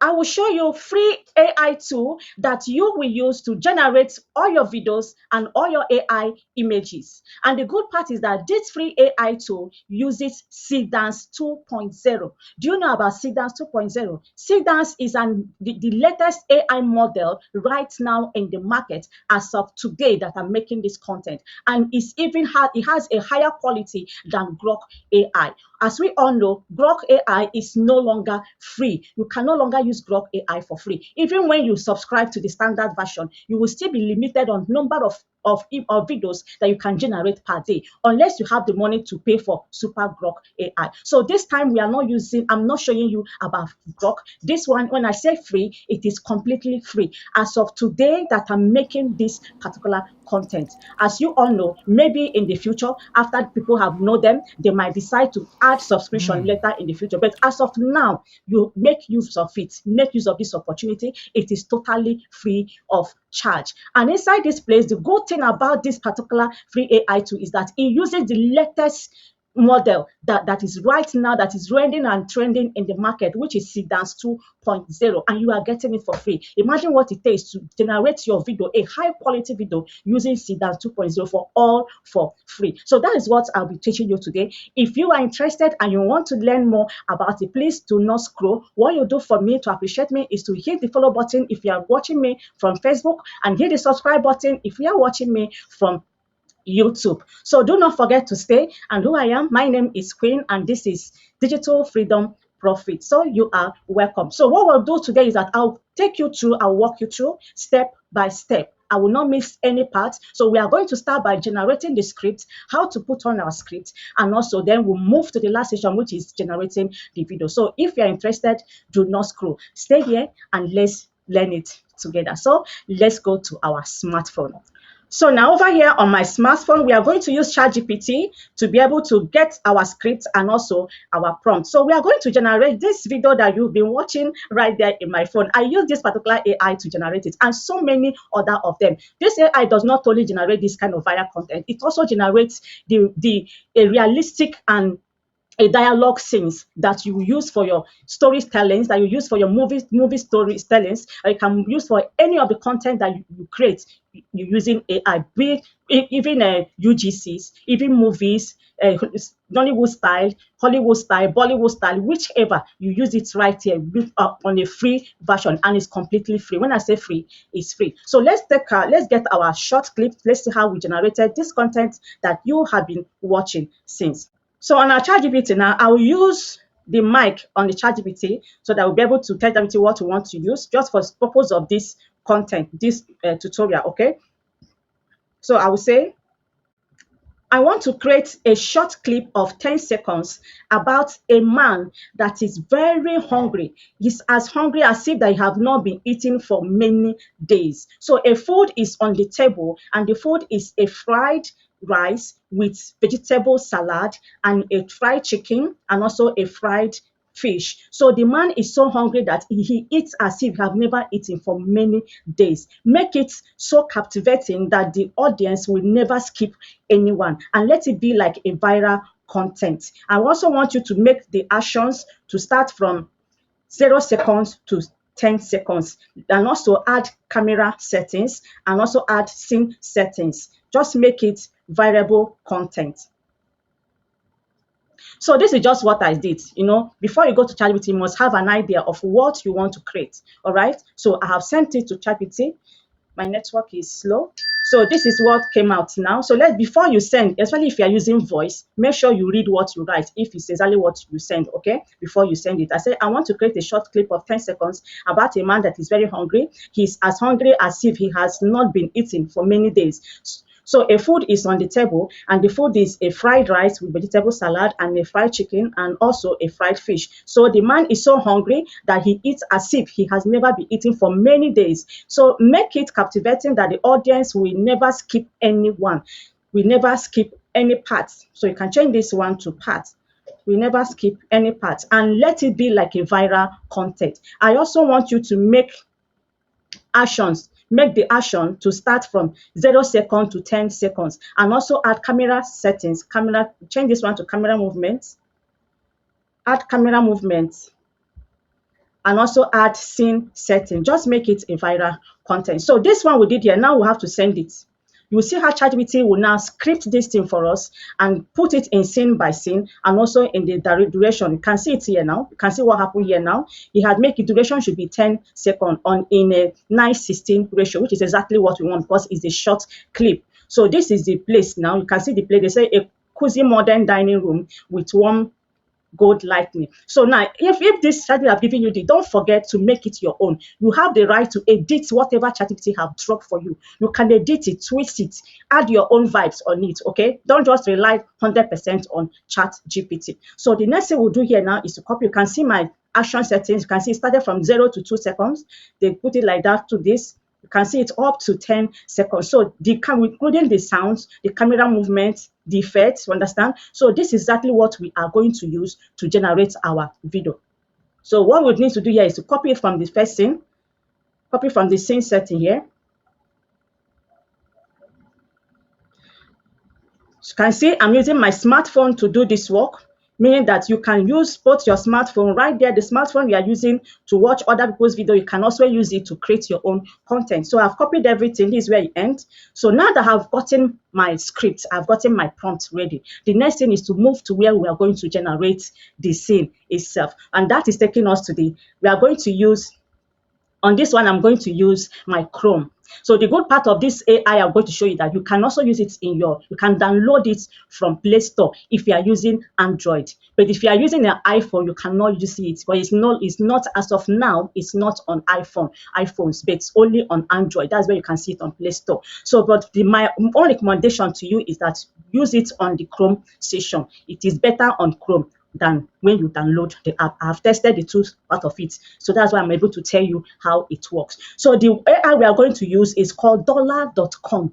I will show you free AI tool that you will use to generate all your videos and all your AI images. And the good part is that this free AI tool uses SeaDance 2.0. Do you know about SeaDance 2.0? SeaDance is the latest AI model right now in the market as of today that I'm making this content. And it has a higher quality than Grok AI. As we all know, Grok AI is no longer free. You can no longer use Grok AI for free. Even when you subscribe to the standard version, you will still be limited on number of videos that you can generate per day, unless you have the money to pay for Super Grok AI. So this time I'm not showing you about Grok. This one, when I say free, it is completely free. As of today that I'm making this particular content. As you all know, maybe in the future, after people have known them, they might decide to add subscription later in the future. But as of now, you make use of it, make use of this opportunity. It is totally free of charge. And inside this place, the good thing about this particular free AI tool is that it uses the latest model that is right now, that is trending and trending in the market, which is SeaDance 2.0, and you are getting it for free. Imagine what it takes to generate your video, a high quality video, using SeaDance 2.0 for free. So that is what I'll be teaching you today. If you are interested and you want to learn more about it, please do not scroll. What you do for me to appreciate me is to hit the follow button if you are watching me from Facebook, and hit the subscribe button if you are watching me from YouTube. So do not forget to stay. And who I am, my name is Queen, and this is Digital Freedom Profit. So you are welcome. So what we'll do today is that I'll walk you through step by step. I will not miss any part. So we are going to start by generating the script, how to put on our script, and also then we'll move to the last section, which is generating the video. So if you're interested, do not scroll. Stay here and let's learn it together. So let's go to our smartphone. So now over here on my smartphone, we are going to use ChatGPT to be able to get our script and also our prompt. So we are going to generate this video that you've been watching right there in my phone. I use this particular AI to generate it, and so many other of them. This AI does not only generate this kind of viral content, it also generates a realistic and a dialogue scenes that you use for your storytellings, that you use for your movie storytellings, or you can use for any of the content that you create using AI, be even UGCs, even movies, Nollywood style, Hollywood style, Bollywood style, whichever, you use it right here on a free version, and it's completely free. When I say free, it's free. So let's get our short clip. Let's see how we generated this content that you have been watching since. So on our ChatGPT now, I will use the mic on the ChatGPT so that we'll be able to tell GPT what we want to use just for the purpose of this content, this tutorial, okay? So I will say, I want to create a short clip of 10 seconds about a man that is very hungry. He's as hungry as if they have not been eating for many days. So a food is on the table, and the food is a fried rice with vegetable salad and a fried chicken and also a fried fish. So the man is so hungry that he eats as if he have never eaten for many days. Make it so captivating that the audience will never skip anyone, and let it be like a viral content. I also want you to make the actions to start from 0 seconds to 10 seconds, and also add camera settings and also add scene settings. Just make it variable content. So this is just what I did. Before you go to ChatGPT, you must have an idea of what you want to create. All right. So I have sent it to ChatGPT. My network is slow. So this is what came out now. So before you send, especially if you are using voice, make sure you read what you write. If it's exactly what you send, okay, before you send it. I say, I want to create a short clip of 10 seconds about a man that is very hungry. He's as hungry as if he has not been eating for many days. So a food is on the table, and the food is a fried rice with vegetable salad and a fried chicken and also a fried fish. So the man is so hungry that he eats as if he has never been eating for many days. So make it captivating that the audience will never skip anyone. We never skip any parts. So you can change this one to parts. We never skip any parts, and let it be like a viral content. I also want you to make the action to start from 0 seconds to 10 seconds, and also add camera settings. Change this one to camera movement. Add camera movement. and also add scene setting. Just make it a viral content. So this one we did here, now we have to send it. You will see how ChatGPT will now script this thing for us and put it in scene by scene and also in the duration. You can see it here now. You can see what happened here now. He had made the duration should be 10 seconds on in a 9:16 ratio, which is exactly what we want because it's a short clip. So this is the place now. You can see the place. They say a cozy modern dining room with warm gold lightning. So now, if this ChatGPT have given you the, don't forget to make it your own. You have the right to edit whatever ChatGPT have dropped for you. You can edit it, twist it, add your own vibes on it, okay? Don't just rely 100% on ChatGPT. So the next thing we'll do here now is to copy. You can see my action settings. You can see it started from 0 to 2 seconds. They put it like that to this. You can see it's up to 10 seconds. So including the sounds, the camera movement, the effects, you understand? So this is exactly what we are going to use to generate our video. So what we need to do here is to copy it from the first scene, copy from the scene setting here. You can see I'm using my smartphone to do this work, meaning that you can use both your smartphone right there, the smartphone you are using to watch other people's video. You can also use it to create your own content. So I've copied everything. This is where it ends. So now that I've gotten my script, I've gotten my prompt ready. The next thing is to move to where we are going to generate the scene itself. And that is taking us to we are going to use, on this one, I'm going to use my Chrome. So the good part of this AI, I'm going to show you that you can also use it you can download it from Play Store if you are using Android. But if you are using an iPhone, you cannot use it. But it's not as of now, it's not on iPhones, but it's only on Android. That's where you can see it on Play Store. So, but my own recommendation to you is that use it on the Chrome session. It is better on Chrome than when you download the app. I've tested the two part of it. So that's why I'm able to tell you how it works. So the AI we are going to use is called dollar.com.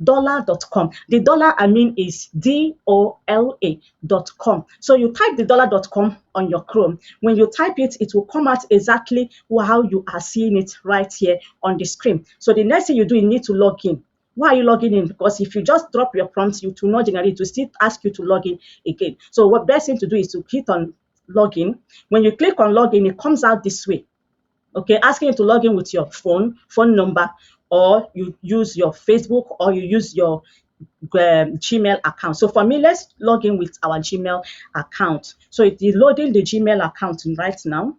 Dollar.com. The dollar I mean is DOLA.com. So you type the dollar.com on your Chrome. When you type it, it will come out exactly how you are seeing it right here on the screen. So the next thing you do, you need to log in. Why are you logging in? Because if you just drop your prompts, you will not generate, it will still ask you to log in again. So what best thing to do is to click on login. When you click on login, it comes out this way. Okay, asking you to log in with your phone number, or you use your Facebook, or you use your Gmail account. So for me, let's log in with our Gmail account. So it is loading the Gmail account right now.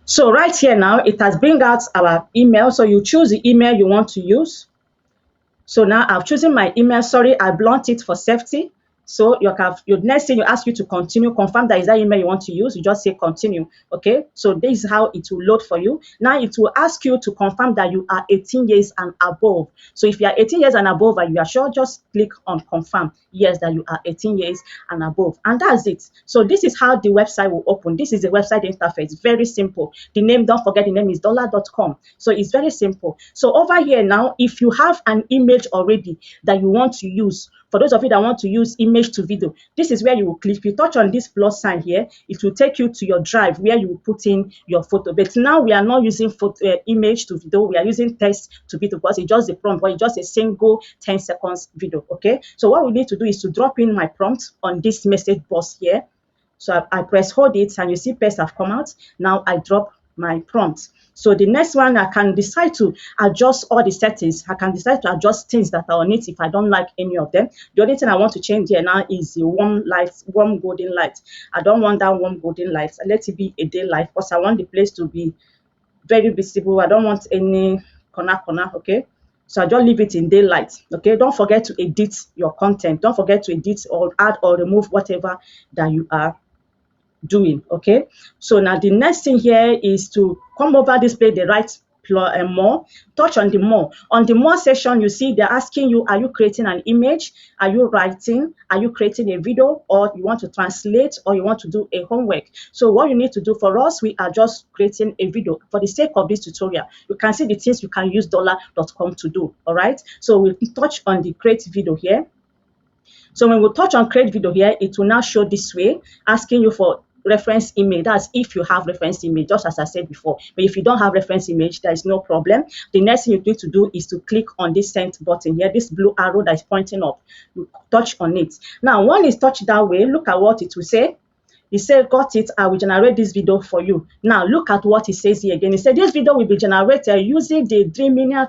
So right here now, it has bring out our email. So you choose the email you want to use. So now I've chosen my email. Sorry, I blunt it for safety. So your next thing you ask you to continue, confirm that is that email you want to use. You just say continue. Okay. So this is how it will load for you. Now it will ask you to confirm that you are 18 years and above. So if you are 18 years and above and you are sure, just click on confirm. Yes, that you are 18 years and above. And that's it. So this is how the website will open. This is the website interface. Very simple. The name, don't forget the name is dollar.com. So it's very simple. So over here now, if you have an image already that you want to use, for those of you that want to use image to video, this is where you will click. If you touch on this plus sign here, it will take you to your drive where you will put in your photo. But now we are not using image to video. We are using text to video because it's just the prompt, but it's just a single 10 seconds video. Okay. So what we need to do is to drop in my prompt on this message box here. So I press hold it and you see paste have come out. Now I drop my prompt. So the next one, I can decide to adjust all the settings. I can decide to adjust things that are on it if I don't like any of them. The only thing I want to change here now is the warm golden light. I don't want that warm golden light. Let it be a day light because I want the place to be very visible. I don't want any corner, okay? So I just leave it in daylight, okay? Don't forget to edit your content. Don't forget to edit or add or remove whatever that you are doing. Okay, so now the next thing here is to come over this page, the right more, touch on the more. On the more section, you see they're asking you, are you creating an image, are you writing, are you creating a video, or you want to translate, or you want to do a homework. So what you need to do, for us, we are just creating a video for the sake of this tutorial. You can see the things you can use dollar.com to do. All right, so we'll touch on the create video here. So when we touch on create video here, it will now show this way, asking you for reference image. That's if you have reference image, just as I said before. But if you don't have reference image, there is no problem. The next thing you need to do is to click on this send button here, this blue arrow that is pointing up. You touch on it. Now, when it's touched that way, look at what it will say. He said, got it, I will generate this video for you. Now, look at what he says here again. He said, this video will be generated using the Dreamina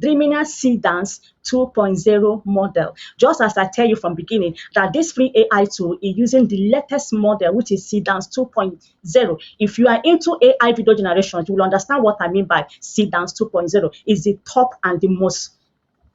SeaDance 2.0 model. Just as I tell you from beginning that this free AI tool is using the latest model, which is SeaDance 2.0. If you are into AI video generation, you will understand what I mean by SeaDance 2.0. It's the top and the most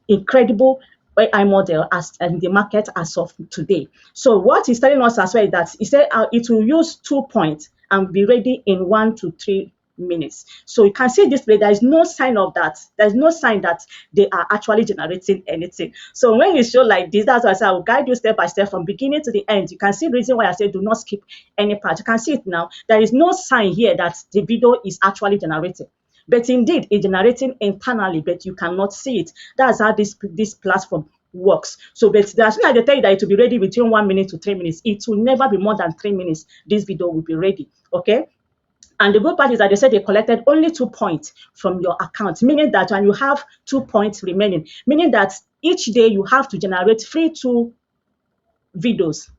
incredible AI model as in the market as of today. So what he's telling us as well is that he said it will use 2 points and be ready in 1 to 3 minutes. So you can see this way, there is no sign of that. There's no sign that they are actually generating anything. So when you show like this, that's why I say I will guide you step by step from beginning to the end. You can see the reason why I say do not skip any part. You can see it now. There is no sign here that the video is actually generating. But indeed, it's generating internally, but you cannot see it. That's how this platform works. So, but as soon as they tell you that it will be ready between 1 minute to 3 minutes, it will never be more than 3 minutes. This video will be ready. Okay. And the good part is that they said they collected only 2 points from your account, meaning that when you have 2 points remaining, meaning that each day you have to generate free 2 videos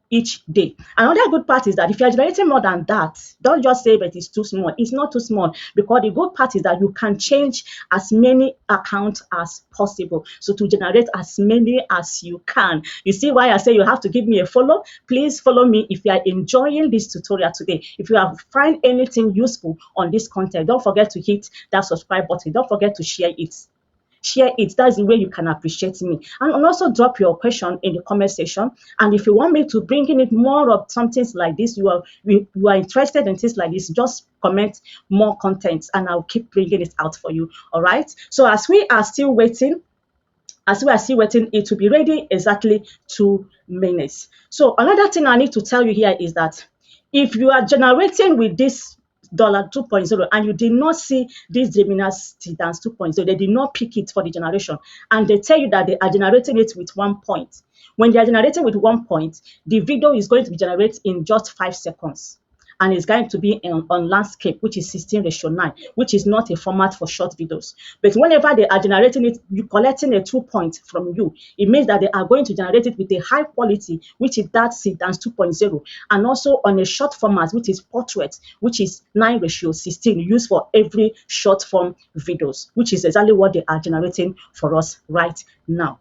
each day. Another good part is that if you're generating more than that, don't just say that it's too small. It's not too small, because the good part is that you can change as many accounts as possible. So to generate as many as you can. You see why I say you have to give me a follow? Please follow me if you are enjoying this tutorial today. If you have find anything useful on this content, don't forget to hit that subscribe button. Don't forget to share it. Share it. That's the way you can appreciate me. And also drop your question in the comment section. And if you want me to bring in it more of some things like this, you are interested in things like this, just comment more content and I'll keep bringing it out for you. All right. So as we are still waiting, it will be ready exactly 2 minutes. So another thing I need to tell you here is that if you are generating with this dollar 2.0 and you did not see this Gemini SeaDance 2.0, they did not pick it for the generation, and they tell you that they are generating it with 1 point. When they are generating with 1 point, the video is going to be generated in just 5 seconds. And it's going to be on landscape, which is 16:9, which is not a format for short videos. But whenever they are generating it, you collecting a 2 point from you. It means that they are going to generate it with a high quality, which is that SeaDance 2.0, and also on a short format, which is portrait, which is 9:16, used for every short form videos, which is exactly what they are generating for us right now.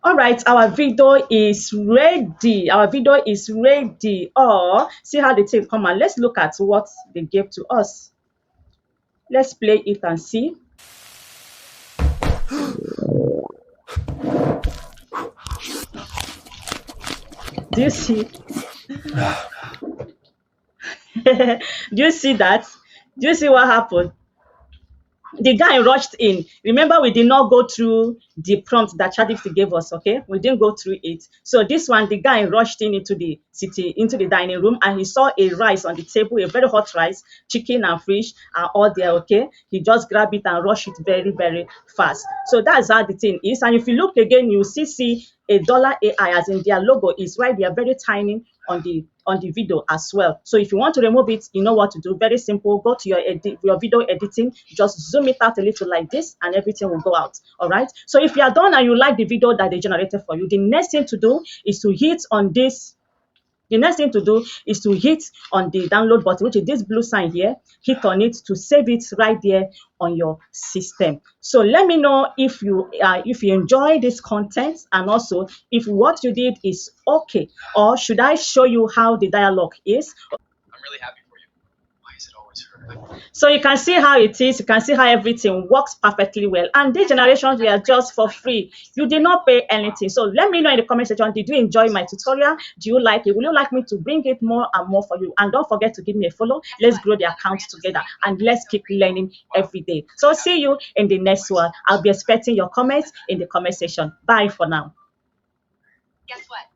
All right, our video is ready. Our video is ready. Oh, see how the thing come and let's look at what they gave to us. Let's play it and see. Do you see? Do you see that? Do you see what happened? The guy rushed in. Remember, we did not go through the prompt that ChatGPT gave us, okay? We didn't go through it. So this one, the guy rushed in into the dining room, and he saw a rice on the table, a very hot rice, chicken and fish are all there, okay? He just grabbed it and rushed it very, very fast. So that's how the thing is. And if you look again, you see a dollar AI, as in their logo is right there, very tiny on the video as well. So if you want to remove it, you know what to do. Very simple. Go to your video editing, just zoom it out a little like this, and everything will go out. All right. So if you are done and you like the video that they generated for you, the next thing to do is to hit on this. The next thing to do is to hit on the download button, which is this blue sign here. Hit on it to save it right there on your system. So let me know if you enjoy this content, and also if what you did is okay, or should I show you how the dialogue is? I'm really happy for you. Why is it always her? So you can see how it is. You can see how everything works perfectly well. And these generations were just for free. You did not pay anything. So let me know in the comment section, did you enjoy my tutorial? Do you like it? Will you like me to bring it more and more for you? And don't forget to give me a follow. Let's grow the account together, and let's keep learning every day. So see you in the next one. I'll be expecting your comments in the comment section. Bye for now. Guess what?